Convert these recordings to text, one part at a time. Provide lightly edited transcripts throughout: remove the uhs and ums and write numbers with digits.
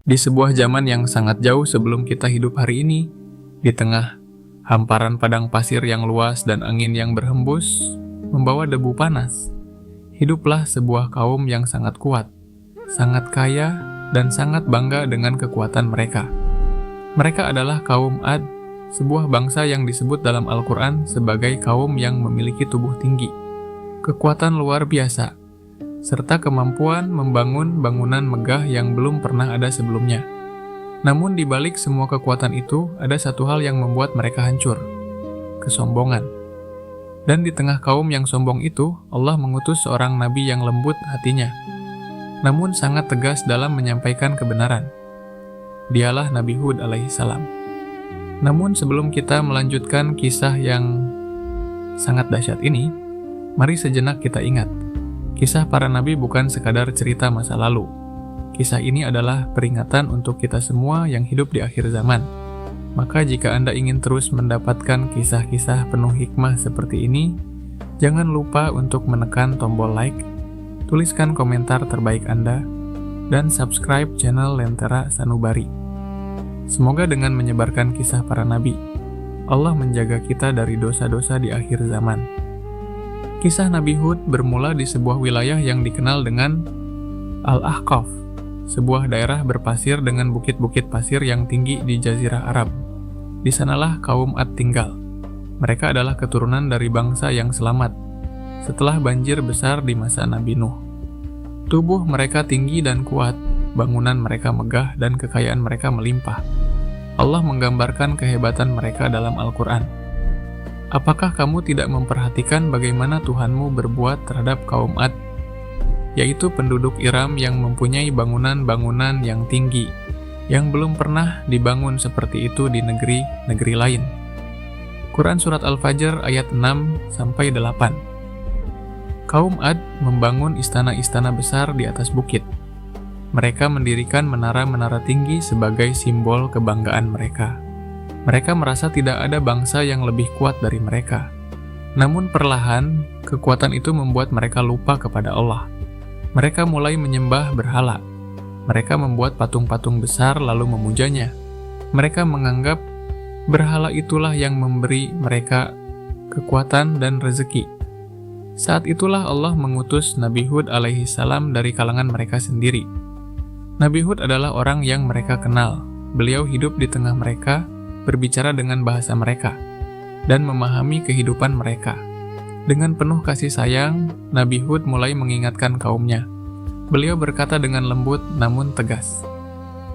Di sebuah zaman yang sangat jauh sebelum kita hidup hari ini, di tengah hamparan padang pasir yang luas dan angin yang berhembus membawa debu panas, hiduplah sebuah kaum yang sangat kuat, sangat kaya, dan sangat bangga dengan kekuatan mereka. Mereka adalah kaum Ad, sebuah bangsa yang disebut dalam Al-Quran sebagai kaum yang memiliki tubuh tinggi, kekuatan luar biasa, serta kemampuan membangun bangunan megah yang belum pernah ada sebelumnya. Namun di balik semua kekuatan itu, ada satu hal yang membuat mereka hancur: kesombongan. Dan di tengah kaum yang sombong itu, Allah mengutus seorang nabi yang lembut hatinya, namun sangat tegas dalam menyampaikan kebenaran. Dialah Nabi Hud alaihissalam. Namun sebelum kita melanjutkan kisah yang sangat dahsyat ini, mari sejenak kita ingat, kisah para nabi bukan sekadar cerita masa lalu. Kisah ini adalah peringatan untuk kita semua yang hidup di akhir zaman. Maka jika Anda ingin terus mendapatkan kisah-kisah penuh hikmah seperti ini, jangan lupa untuk menekan tombol like, tuliskan komentar terbaik Anda, dan subscribe channel Lentera Sanubari. Semoga dengan menyebarkan kisah para nabi, Allah menjaga kita dari dosa-dosa di akhir zaman. Kisah Nabi Hud bermula di sebuah wilayah yang dikenal dengan Al-Ahqaf, sebuah daerah berpasir dengan bukit-bukit pasir yang tinggi di Jazirah Arab. Di sanalah kaum Ad tinggal. Mereka adalah keturunan dari bangsa yang selamat setelah banjir besar di masa Nabi Nuh. Tubuh mereka tinggi dan kuat, bangunan mereka megah, dan kekayaan mereka melimpah. Allah menggambarkan kehebatan mereka dalam Al-Quran. Apakah kamu tidak memperhatikan bagaimana Tuhanmu berbuat terhadap kaum Ad, yaitu penduduk Iram yang mempunyai bangunan-bangunan yang tinggi, yang belum pernah dibangun seperti itu di negeri-negeri lain. Quran Surat Al-Fajr ayat 6-8. Kaum Ad membangun istana-istana besar di atas bukit. Mereka mendirikan menara-menara tinggi sebagai simbol kebanggaan mereka. Mereka merasa tidak ada bangsa yang lebih kuat dari mereka. Namun perlahan, kekuatan itu membuat mereka lupa kepada Allah. Mereka mulai menyembah berhala. Mereka membuat patung-patung besar lalu memujanya. Mereka menganggap berhala itulah yang memberi mereka kekuatan dan rezeki. Saat itulah Allah mengutus Nabi Hud alaihissalam dari kalangan mereka sendiri. Nabi Hud adalah orang yang mereka kenal. Beliau hidup di tengah mereka, berbicara dengan bahasa mereka, dan memahami kehidupan mereka. Dengan penuh kasih sayang, Nabi Hud mulai mengingatkan kaumnya. Beliau berkata dengan lembut namun tegas,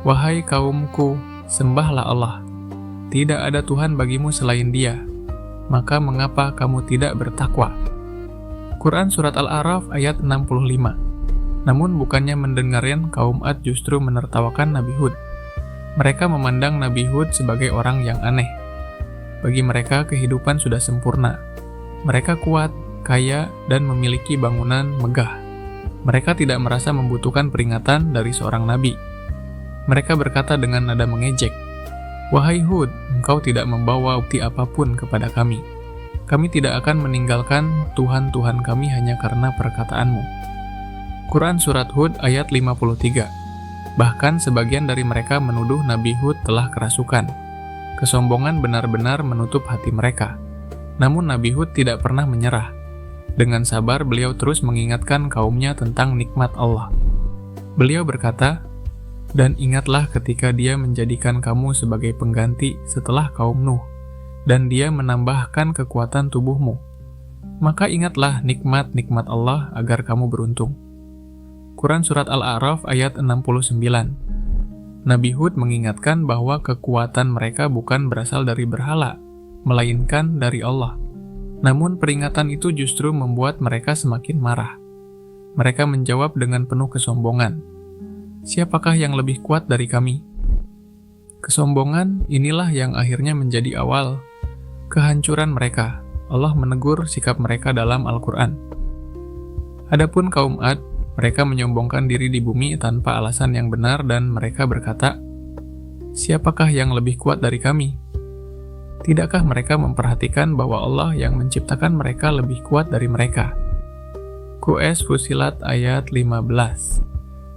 "Wahai kaumku, sembahlah Allah. Tidak ada Tuhan bagimu selain Dia. Maka mengapa kamu tidak bertakwa?" Quran Surat Al-A'raf ayat 65. Namun bukannya mendengarkan, kaum Ad justru menertawakan Nabi Hud. Mereka memandang Nabi Hud sebagai orang yang aneh. Bagi mereka, kehidupan sudah sempurna. Mereka kuat, kaya, dan memiliki bangunan megah. Mereka tidak merasa membutuhkan peringatan dari seorang nabi. Mereka berkata dengan nada mengejek, "Wahai Hud, engkau tidak membawa bukti apapun kepada kami. Kami tidak akan meninggalkan Tuhan-Tuhan kami hanya karena perkataanmu." Quran Surat Hud ayat 53. Bahkan sebagian dari mereka menuduh Nabi Hud telah kerasukan. Kesombongan benar-benar menutup hati mereka. Namun Nabi Hud tidak pernah menyerah. Dengan sabar beliau terus mengingatkan kaumnya tentang nikmat Allah. Beliau berkata, "Dan ingatlah ketika Dia menjadikan kamu sebagai pengganti setelah kaum Nuh, dan Dia menambahkan kekuatan tubuhmu. Maka ingatlah nikmat-nikmat Allah agar kamu beruntung." Quran Surat Al-A'raf ayat 69. Nabi Hud mengingatkan bahwa kekuatan mereka bukan berasal dari berhala, melainkan dari Allah. Namun peringatan itu justru membuat mereka semakin marah. Mereka menjawab dengan penuh kesombongan, "Siapakah yang lebih kuat dari kami?" Kesombongan inilah yang akhirnya menjadi awal kehancuran mereka. Allah menegur sikap mereka dalam Al-Quran. Adapun kaum Ad, mereka menyombongkan diri di bumi tanpa alasan yang benar dan mereka berkata, "Siapakah yang lebih kuat dari kami?" Tidakkah mereka memperhatikan bahwa Allah yang menciptakan mereka lebih kuat dari mereka? QS Fusilat ayat 15.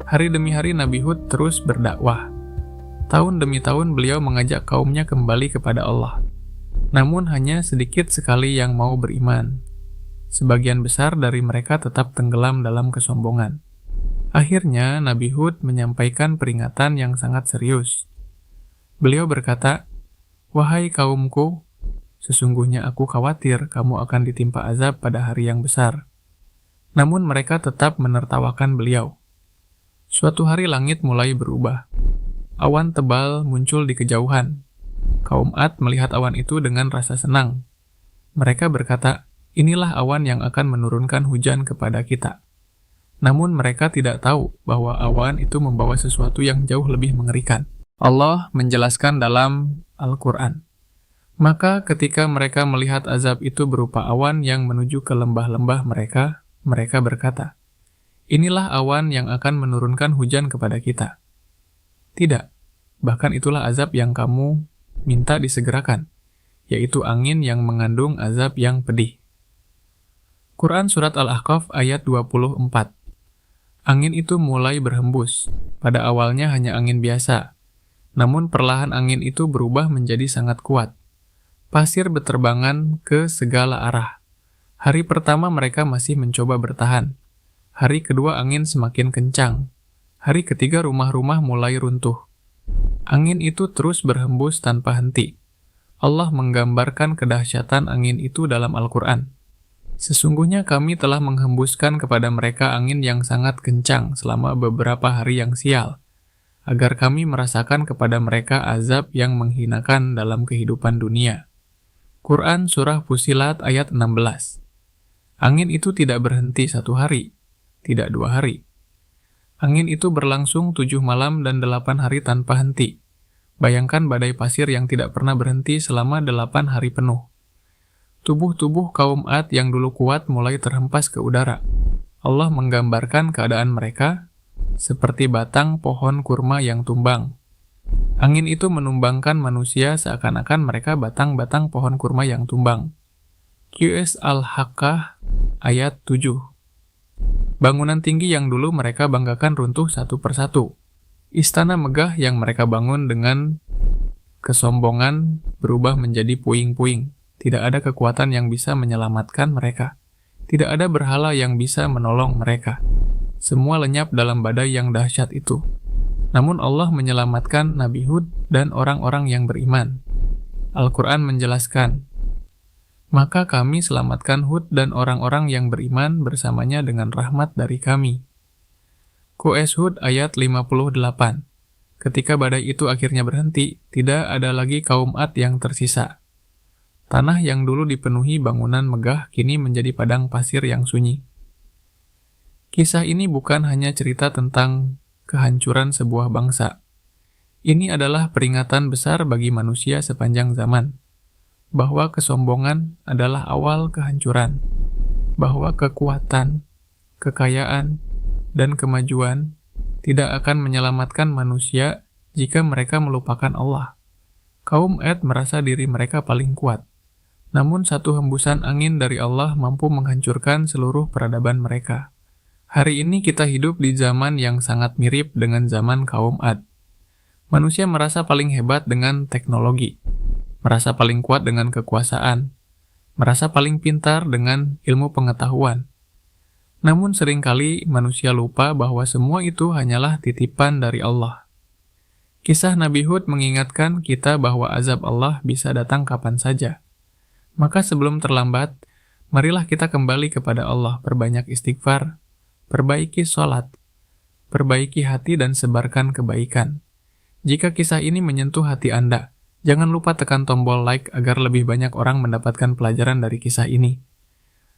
Hari demi hari Nabi Hud terus berdakwah. Tahun demi tahun beliau mengajak kaumnya kembali kepada Allah. Namun hanya sedikit sekali yang mau beriman. Sebagian besar dari mereka tetap tenggelam dalam kesombongan. Akhirnya Nabi Hud menyampaikan peringatan yang sangat serius. Beliau berkata, "Wahai kaumku, sesungguhnya aku khawatir kamu akan ditimpa azab pada hari yang besar." Namun mereka tetap menertawakan beliau. Suatu hari langit mulai berubah. Awan tebal muncul di kejauhan. Kaum Ad melihat awan itu dengan rasa senang. Mereka berkata, "Inilah awan yang akan menurunkan hujan kepada kita." Namun mereka tidak tahu bahwa awan itu membawa sesuatu yang jauh lebih mengerikan. Allah menjelaskan dalam Al-Quran. Maka ketika mereka melihat azab itu berupa awan yang menuju ke lembah-lembah mereka, mereka berkata, "Inilah awan yang akan menurunkan hujan kepada kita." Tidak, bahkan itulah azab yang kamu minta disegerakan, yaitu angin yang mengandung azab yang pedih. Quran Surat Al-Ahqaf ayat 24. Angin itu mulai berhembus. Pada awalnya hanya angin biasa, namun perlahan angin itu berubah menjadi sangat kuat. Pasir berterbangan ke segala arah. Hari pertama mereka masih mencoba bertahan. Hari kedua angin semakin kencang. Hari ketiga rumah-rumah mulai runtuh. Angin itu terus berhembus tanpa henti. Allah menggambarkan kedahsyatan angin itu dalam Al-Quran. Sesungguhnya kami telah menghembuskan kepada mereka angin yang sangat kencang selama beberapa hari yang sial, agar kami merasakan kepada mereka azab yang menghinakan dalam kehidupan dunia. Quran Surah Fussilat ayat 16. Angin itu tidak berhenti 1 hari, tidak 2 hari. Angin itu berlangsung 7 malam dan 8 hari tanpa henti. Bayangkan badai pasir yang tidak pernah berhenti selama 8 hari penuh. Tubuh-tubuh kaum Ad yang dulu kuat mulai terhempas ke udara. Allah menggambarkan keadaan mereka seperti batang pohon kurma yang tumbang. Angin itu menumbangkan manusia seakan-akan mereka batang-batang pohon kurma yang tumbang. QS Al-Haqqah ayat 7. Bangunan tinggi yang dulu mereka banggakan runtuh satu persatu. Istana megah yang mereka bangun dengan kesombongan berubah menjadi puing-puing. Tidak ada kekuatan yang bisa menyelamatkan mereka. Tidak ada berhala yang bisa menolong mereka. Semua lenyap dalam badai yang dahsyat itu. Namun Allah menyelamatkan Nabi Hud dan orang-orang yang beriman. Al-Quran menjelaskan, "Maka kami selamatkan Hud dan orang-orang yang beriman bersamanya dengan rahmat dari kami." QS Hud ayat 58. Ketika badai itu akhirnya berhenti, tidak ada lagi kaum Ad yang tersisa. Tanah yang dulu dipenuhi bangunan megah kini menjadi padang pasir yang sunyi. Kisah ini bukan hanya cerita tentang kehancuran sebuah bangsa. Ini adalah peringatan besar bagi manusia sepanjang zaman, bahwa kesombongan adalah awal kehancuran, bahwa kekuatan, kekayaan, dan kemajuan tidak akan menyelamatkan manusia jika mereka melupakan Allah. Kaum Ad merasa diri mereka paling kuat, namun satu hembusan angin dari Allah mampu menghancurkan seluruh peradaban mereka. Hari ini kita hidup di zaman yang sangat mirip dengan zaman kaum Ad. Manusia merasa paling hebat dengan teknologi, merasa paling kuat dengan kekuasaan, merasa paling pintar dengan ilmu pengetahuan. Namun seringkali manusia lupa bahwa semua itu hanyalah titipan dari Allah. Kisah Nabi Hud mengingatkan kita bahwa azab Allah bisa datang kapan saja. Maka sebelum terlambat, marilah kita kembali kepada Allah, perbanyak istighfar, perbaiki sholat, perbaiki hati dan sebarkan kebaikan. Jika kisah ini menyentuh hati Anda, jangan lupa tekan tombol like agar lebih banyak orang mendapatkan pelajaran dari kisah ini.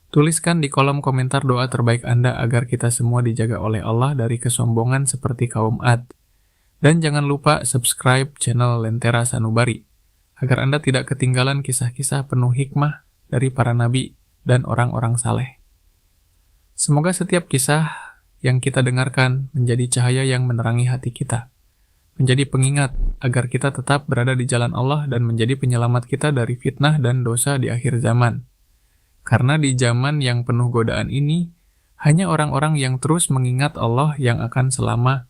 Tuliskan di kolom komentar doa terbaik Anda agar kita semua dijaga oleh Allah dari kesombongan seperti kaum Ad. Dan jangan lupa subscribe channel Lentera Sanubari, agar Anda tidak ketinggalan kisah-kisah penuh hikmah dari para nabi dan orang-orang saleh. Semoga setiap kisah yang kita dengarkan menjadi cahaya yang menerangi hati kita, menjadi pengingat agar kita tetap berada di jalan Allah dan menjadi penyelamat kita dari fitnah dan dosa di akhir zaman. Karena di zaman yang penuh godaan ini, hanya orang-orang yang terus mengingat Allah yang akan selamat